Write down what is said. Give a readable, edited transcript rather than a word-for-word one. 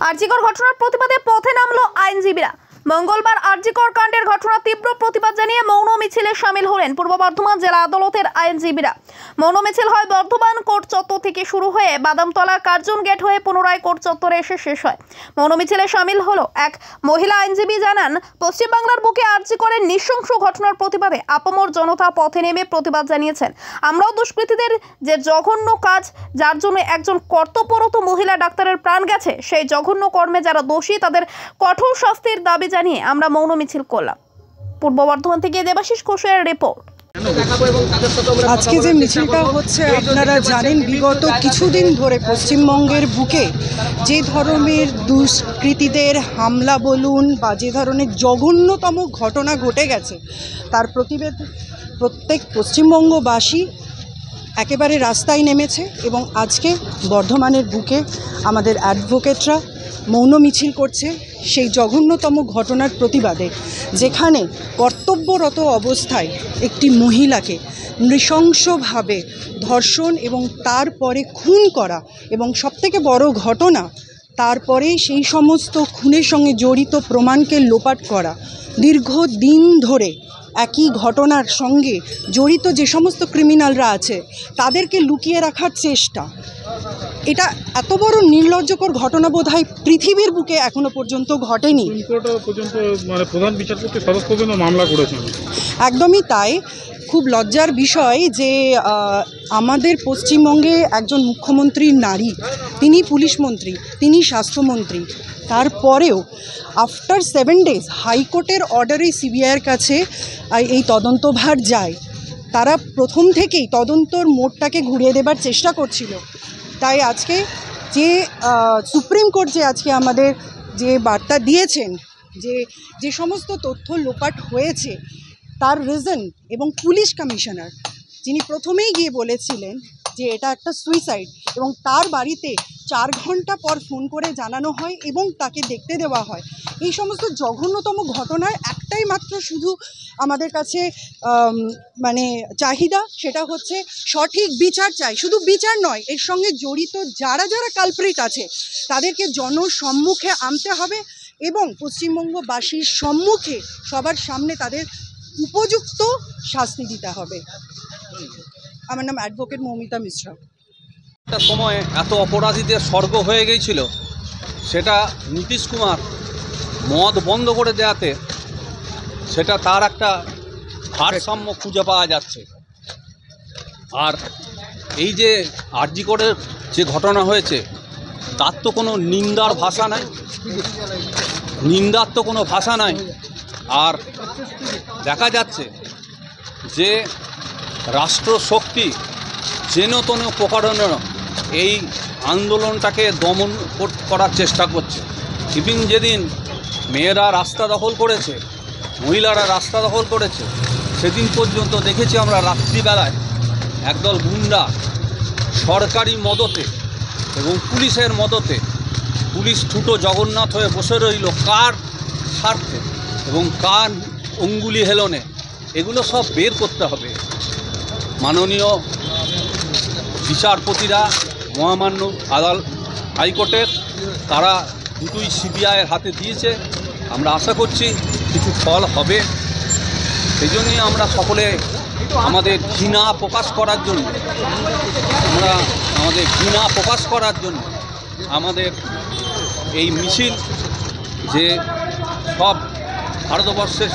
আরজিকর ঘটনার প্রতিবাদে পথে নামলো আইনজীবীরা। মঙ্গলবার আরজিকর কাণ্ডের ঘটনার তীব্র প্রতিবাদ জানিয়ে মৌন মিছিলে শামিল হলেন পূর্ব বর্ধমান জেলা আদালতের আইনজীবীরা। মৌন মিছিল হয় বর্ধমান কোর্ট চত্বর থেকে শুরু হয়ে বাদামতলা কার্জন গেট হয়ে পুনরায় কোর্ট চত্বরে এসে শেষ হয়। মৌন মিছিলে শামিল হলো এক মহিলা আইনজীবী। জানান, পশ্চিমবাংলার বুকে আরজিকরের নৃশংস ঘটনার প্রতিবাদে আপামর জনতা পথে নেমে প্রতিবাদ জানিয়েছেন। আমরাও দুষ্কৃতীদের যে জঘন্য কাজ, যার জন্য একজন কর্তব্যরত মহিলা ডাক্তারের প্রাণ গেছে, সেই জঘন্য কর্মে যারা দোষী তাদের কঠোর শাস্তির দাবি জানিয়ে আমরা মৌন মিছিল করলাম। পূর্ব বর্ধমান থেকে দেবাশিস ঘোষের রিপোর্ট। আজকে যে মিছিলটা হচ্ছে, আপনারা জানেন বিগত কিছুদিন ধরে পশ্চিমবঙ্গের বুকে যে ধরনের দুষ্কৃতীদের হামলা বলুন বা যে ধরনের জঘন্যতম ঘটনা ঘটে গেছে, তার প্রতিবাদ প্রত্যেক পশ্চিমবঙ্গবাসী একেবারে রাস্তায় নেমেছে। এবং আজকে বর্ধমানের বুকে আমাদের অ্যাডভোকেটরা মৌন মিছিল করছে সেই জঘন্যতম ঘটনার প্রতিবাদে, যেখানে কর্তব্যরত অবস্থায় একটি মহিলাকে নৃশংসভাবে ধর্ষণ এবং তারপরে খুন করা, এবং সবথেকে বড় ঘটনা তারপরে সেই সমস্ত খুনের সঙ্গে জড়িত প্রমাণকে লোপাট করা। দীর্ঘদিন ধরে একই ঘটনার সঙ্গে জড়িত যে সমস্ত ক্রিমিনালরা আছে তাদেরকে লুকিয়ে রাখার চেষ্টা, এটা এত বড় নির্লজ্জকর ঘটনা বোধহয় পৃথিবীর বুকে এখনো পর্যন্ত ঘটেনি। প্রধান বিচারপতি শরৎ পর্যন্ত মামলা করেছেন। একদমই তাই। খুব লজ্জার বিষয় যে আমাদের পশ্চিমবঙ্গে একজন মুখ্যমন্ত্রী নারী, তিনি পুলিশ মন্ত্রী, তিনি স্বাস্থ্যমন্ত্রী, তারপরেও আফটার 7 days হাইকোর্টের অর্ডারে সিবিআইয়ের কাছে এই তদন্তভার যায়। তারা প্রথম থেকেই তদন্তর মোড়টাকে ঘুরিয়ে দেবার চেষ্টা করছিল। তাই আজকে যে সুপ্রিম কোর্ট যে আজকে আমাদের যে বার্তা দিয়েছেন, যে সমস্ত তথ্য লোপাট হয়েছে তার রিজন, এবং পুলিশ কমিশনার যিনি প্রথমেই গিয়ে বলেছিলেন যে এটা একটা সুইসাইড, এবং তার বাড়িতে 4 ঘন্টা পর ফোন করে জানানো হয় এবং তাকে দেখতে দেওয়া হয়। এই সমস্ত জঘন্যতম ঘটনার একটাই মাত্র শুধু আমাদের কাছে চাহিদা, সেটা হচ্ছে সঠিক বিচার চাই। শুধু বিচার নয়, এর সঙ্গে জড়িত যারা যারা কালপ্রিট আছে তাদেরকে জনসম্মুখে আনতে হবে এবং পশ্চিমবঙ্গবাসীর সম্মুখে সবার সামনে তাদের উপযুক্ত শাস্তি দিতে হবে। আমার নাম অ্যাডভোকেট মৌমিতা মিশ্রা। একটা সময় এত অপরাধীদের স্বর্গ হয়ে গিয়েছিল, সেটা নীতিশ কুমার মদ বন্ধ করে দেওয়াতে সেটা তার একটা ভারসাম্য খুঁজে পাওয়া যাচ্ছে। আর এই যে আরজিকরের যে ঘটনা হয়েছে, তার তো কোনো নিন্দার ভাষা নাই, আর দেখা যাচ্ছে যে রাষ্ট্রশক্তি যেন তেন প্রকারণে এই আন্দোলনটাকে দমন করার চেষ্টা করছে। ইভিন যেদিন মেয়েরা রাস্তা দখল করেছে, মহিলারা রাস্তা দখল করেছে, সেদিন পর্যন্ত দেখেছি আমরা রাত্রিবেলায় একদল গুন্ডা সরকারি মদতে এবং পুলিশের মদতে, পুলিশ ছুটো জগন্নাথ হয়ে বসে রইল কার স্বার্থে এবং কার অঙ্গুলি হেলনে। এগুলো সব বের করতে হবে। মাননীয় বিচারপতিরা মহামান্য হাইকোর্টের, তারা দুটোই সিবিআইয়ের হাতে দিয়েছে। আমরা আশা করছি কিছু ফল হবে। সেই জন্যই আমরা সকলে আমাদের ঘৃণা প্রকাশ করার জন্য আমাদের এই মিছিল, যে সব ভারতবর্ষের